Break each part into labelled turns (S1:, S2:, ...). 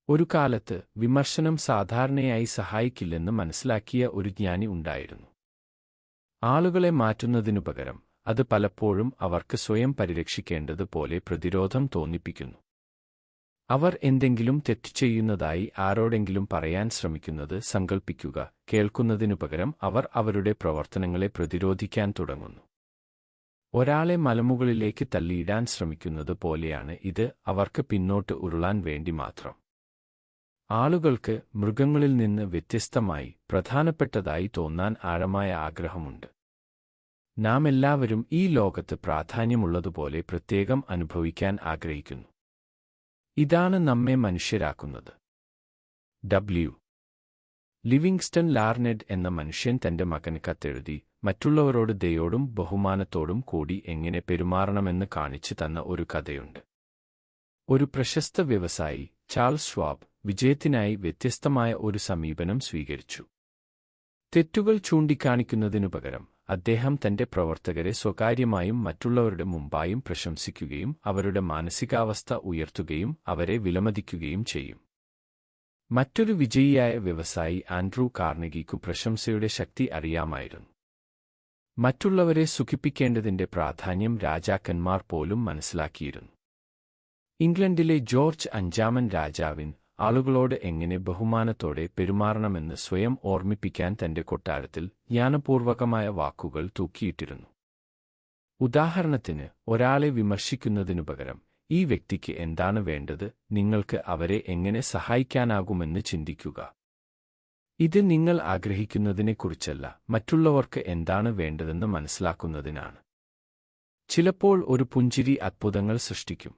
S1: ഒരു കാലത്ത് വിമർശനം സാധാരണയായി സഹായിക്കില്ലെന്ന് മനസ്സിലാക്കിയ ഒരു ജ്ഞാനി ഉണ്ടായിരുന്നു. ആളുകളെ മാറ്റുന്നതിനുപകരം അത് പലപ്പോഴും അവർക്ക് സ്വയം പരിരക്ഷിക്കേണ്ടതുപോലെ പ്രതിരോധം തോന്നിപ്പിക്കുന്നു. അവർ എന്തെങ്കിലും തെറ്റ് ചെയ്യുന്നതായി ആരോടെങ്കിലും പറയാൻ ശ്രമിക്കുന്നത് സങ്കൽപ്പിക്കുക, കേൾക്കുന്നതിനുപകരം അവർ അവരുടെ പ്രവർത്തനങ്ങളെ പ്രതിരോധിക്കാൻ തുടങ്ങുന്നു. ഒരാളെ മലമുകളിലേക്ക് തള്ളിയിടാൻ ശ്രമിക്കുന്നത് പോലെയാണ് ഇത്, അവർക്ക് പിന്നോട്ട് ഉരുളാൻ വേണ്ടി മാത്രം. ആളുകൾക്ക് മൃഗങ്ങളിൽ നിന്ന് വ്യത്യസ്തമായി പ്രധാനപ്പെട്ടതായി തോന്നാൻ ആഴമായ ആഗ്രഹമുണ്ട്. നാം എല്ലാവരും ഈ ലോകത്ത് പ്രാധാന്യമുള്ളതുപോലെ പ്രത്യേകം അനുഭവിക്കാൻ ആഗ്രഹിക്കുന്നു. ഇതാണ് നമ്മെ മനുഷ്യരാക്കുന്നത്. ലിവിങ്സ്റ്റൺ ലാർനെഡ് എന്ന മനുഷ്യൻ തന്റെ മകന് കത്തെഴുതി മറ്റുള്ളവരോട് ദയോടും ബഹുമാനത്തോടും കൂടി എങ്ങനെ പെരുമാറണമെന്ന് കാണിച്ചു തന്ന ഒരു കഥയുണ്ട്. ഒരു പ്രശസ്ത വ്യവസായി ചാൾസ് ഷ്വാബ് വിജയത്തിനായി വ്യത്യസ്തമായ ഒരു സമീപനം സ്വീകരിച്ചു. തെറ്റുകൾ ചൂണ്ടിക്കാണിക്കുന്നതിനുപകരം അദ്ദേഹം തന്റെ പ്രവർത്തകരെ സ്വകാര്യമായും മറ്റുള്ളവരുടെ മുമ്പായും പ്രശംസിക്കുകയും അവരുടെ മാനസികാവസ്ഥ ഉയർത്തുകയും അവരെ വിലമതിക്കുകയും ചെയ്യും. മറ്റൊരു വിജയിയായ വ്യവസായി ആൻഡ്രൂ കാർനെഗിക്കു പ്രശംസയുടെ ശക്തി അറിയാമായിരുന്നു. മറ്റുള്ളവരെ സുഖിപ്പിക്കേണ്ടതിന്റെ പ്രാധാന്യം രാജാക്കന്മാർ പോലും മനസ്സിലാക്കിയിരുന്നു. ഇംഗ്ലണ്ടിലെ ജോർജ് അഞ്ചാമൻ രാജാവിന് ആളുകളോട് എങ്ങനെ ബഹുമാനത്തോടെ പെരുമാറണമെന്ന് സ്വയം ഓർമ്മിപ്പിക്കാൻ തന്റെ കൊട്ടാരത്തിൽ ജ്ഞാനപൂർവകമായ വാക്കുകൾ തൂക്കിയിട്ടിരുന്നു. ഉദാഹരണത്തിന്, ഒരാളെ വിമർശിക്കുന്നതിനുപകരം ഈ വ്യക്തിക്ക് എന്താണ് വേണ്ടത്, നിങ്ങൾക്ക് അവരെ എങ്ങനെ സഹായിക്കാനാകുമെന്ന് ചിന്തിക്കുക. ഇത് നിങ്ങൾ ആഗ്രഹിക്കുന്നതിനെക്കുറിച്ചല്ല, മറ്റുള്ളവർക്ക് എന്താണ് വേണ്ടതെന്ന് മനസ്സിലാക്കുന്നതിനാണ്. ചിലപ്പോൾ ഒരു പുഞ്ചിരി അത്ഭുതങ്ങൾ സൃഷ്ടിക്കും.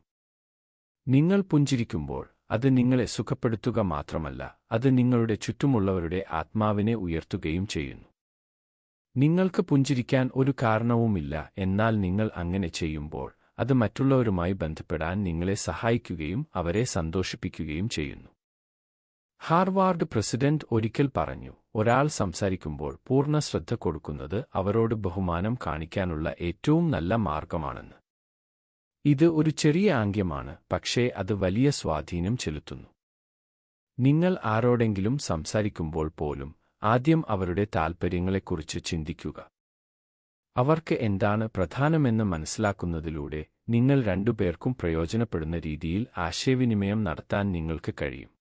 S1: നിങ്ങൾ പുഞ്ചിരിക്കുമ്പോൾ അത് നിങ്ങളെ സുഖപ്പെടുത്തുക മാത്രമല്ല, അത് നിങ്ങളുടെ ചുറ്റുമുള്ളവരുടെ ആത്മാവിനെ ഉയർത്തുകയും ചെയ്യുന്നു. നിങ്ങൾക്ക് പുഞ്ചിരിക്കാൻ ഒരു കാരണവുമില്ല, എന്നാൽ നിങ്ങൾ അങ്ങനെ ചെയ്യുമ്പോൾ അത് മറ്റുള്ളവരുമായി ബന്ധപ്പെടാൻ നിങ്ങളെ സഹായിക്കുകയും അവരെ സന്തോഷിപ്പിക്കുകയും ചെയ്യുന്നു. ഹാർവാർഡ് പ്രസിഡന്റ് ഒരിക്കൽ പറഞ്ഞു, ഒരാൾ സംസാരിക്കുമ്പോൾ പൂർണ്ണ ശ്രദ്ധ കൊടുക്കുന്നത് അവരോട് ബഹുമാനം കാണിക്കാനുള്ള ഏറ്റവും നല്ല മാർഗമാണെന്ന്. ഇത് ഒരു ചെറിയ ആംഗ്യമാണ്, പക്ഷേ അത് വലിയ സ്വാധീനം ചെലുത്തുന്നു. നിങ്ങൾ ആരോടെങ്കിലും സംസാരിക്കുമ്പോൾ പോലും ആദ്യം അവരുടെ താൽപ്പര്യങ്ങളെക്കുറിച്ച് ചിന്തിക്കുക. അവർക്ക് എന്താണ് പ്രധാനമെന്ന് മനസ്സിലാക്കുന്നതിലൂടെ നിങ്ങൾ രണ്ടുപേർക്കും പ്രയോജനപ്പെടുന്ന രീതിയിൽ ആശയവിനിമയം നടത്താൻ നിങ്ങൾക്ക് കഴിയും.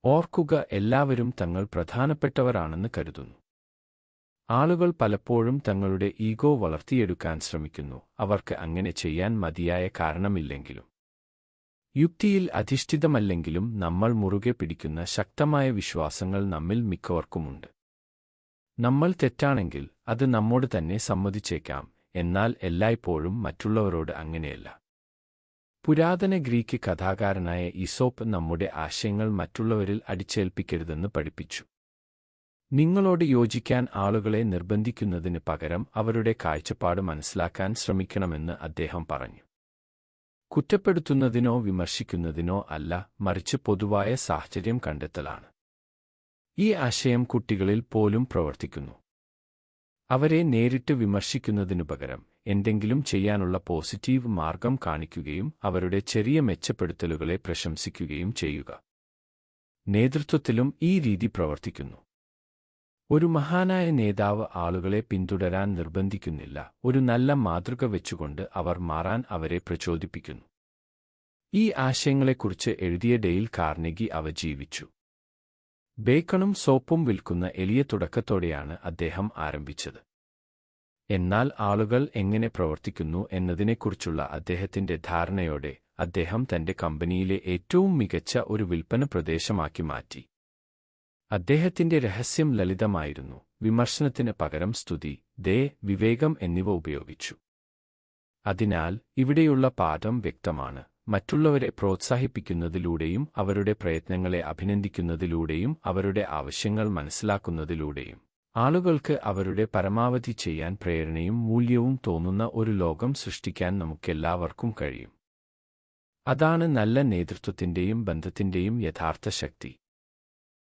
S1: ഓർക്കുക, എല്ലാവരും തങ്ങൾ പ്രധാനപ്പെട്ടവരാണെന്ന് കരുതുന്നു. ആളുകൾ പലപ്പോഴും തങ്ങളുടെ ഈഗോ വളർത്തിയെടുക്കാൻ ശ്രമിക്കുന്നു, അവർക്ക് അങ്ങനെ ചെയ്യാൻ മതിയായ കാരണമില്ലെങ്കിലും. യുക്തിയിൽ അധിഷ്ഠിതമല്ലെങ്കിലും നമ്മൾ മുറുകെ പിടിക്കുന്ന ശക്തമായ വിശ്വാസങ്ങൾ നമ്മിൽ മിക്കവർക്കുമുണ്ട്. നമ്മൾ തെറ്റാണെങ്കിൽ അത് നമ്മോട് തന്നെ സമ്മതിച്ചേക്കാം, എന്നാൽ എല്ലായ്പ്പോഴും മറ്റുള്ളവരോട് അങ്ങനെയല്ല. പുരാതന ഗ്രീക്ക് കഥാകാരനായ ഈസോപ്പ് നമ്മുടെ ആശയങ്ങൾ മറ്റുള്ളവരിൽ അടിച്ചേൽപ്പിക്കരുതെന്ന് പഠിപ്പിച്ചു. നിങ്ങളോട് യോജിക്കാൻ ആളുകളെ നിർബന്ധിക്കുന്നതിന് പകരം അവരുടെ കാഴ്ചപ്പാട് മനസ്സിലാക്കാൻ ശ്രമിക്കണമെന്ന് അദ്ദേഹം പറഞ്ഞു. കുറ്റപ്പെടുത്തുന്നതിനോ വിമർശിക്കുന്നതിനോ അല്ല, മറിച്ച് പൊതുവായ സാഹചര്യം കണ്ടെത്തലാണ്. ഈ ആശയം കുട്ടികളിൽ പോലും പ്രവർത്തിക്കുന്നു. അവരെ നേരിട്ട് വിമർശിക്കുന്നതിനുപകരം എന്തെങ്കിലും ചെയ്യാനുള്ള പോസിറ്റീവ് മാർഗം കാണിക്കുകയും അവരുടെ ചെറിയ മെച്ചപ്പെടുത്തലുകളെ പ്രശംസിക്കുകയും ചെയ്യുക. നേതൃത്വത്തിലും ഈ രീതി പ്രവർത്തിക്കുന്നു. ഒരു മഹാനായ നേതാവ് ആളുകളെ പിന്തുടരാൻ നിർബന്ധിക്കുന്നില്ല, ഒരു നല്ല മാതൃക വെച്ചുകൊണ്ട് അവർ മാറാൻ അവരെ പ്രചോദിപ്പിക്കുന്നു. ഈ ആശയങ്ങളെക്കുറിച്ച് എഴുതിയ ഡെയിൽ കാർനെഗി അവ ജീവിച്ചു. ബേക്കണും സോപ്പും വിൽക്കുന്ന എളിയ തുടക്കത്തോടെയാണ് അദ്ദേഹം ആരംഭിച്ചത്. എന്നാൽ ആളുകൾ എങ്ങനെ പ്രവർത്തിക്കുന്നു എന്നതിനെക്കുറിച്ചുള്ള അദ്ദേഹത്തിന്റെ ധാരണയോടെ അദ്ദേഹം തന്റെ കമ്പനിയിലെ ഏറ്റവും മികച്ച ഒരു വിൽപ്പന പ്രദേശമാക്കി മാറ്റി. അദ്ദേഹത്തിന്റെ രഹസ്യം ലളിതമായിരുന്നു, വിമർശനത്തിന് പകരം സ്തുതി, വിവേകം എന്നിവ ഉപയോഗിച്ചു. അതിനാൽ ഇവിടെയുള്ള പാഠം വ്യക്തമാണ്. മറ്റുള്ളവരെ പ്രോത്സാഹിപ്പിക്കുന്നതിലൂടെയും അവരുടെ പ്രയത്നങ്ങളെ അഭിനന്ദിക്കുന്നതിലൂടെയും അവരുടെ ആവശ്യങ്ങൾ മനസ്സിലാക്കുന്നതിലൂടെയും ആളുകൾക്ക് അവരുടെ പരമാവധി ചെയ്യാൻ പ്രേരണയും മൂല്യവും തോന്നുന്ന ഒരു ലോകം സൃഷ്ടിക്കാൻ നമുക്കെല്ലാവർക്കും കഴിയും. അതാണ് നല്ല നേതൃത്വത്തിന്റെയും ബന്ധത്തിന്റെയും യഥാർത്ഥ ശക്തി.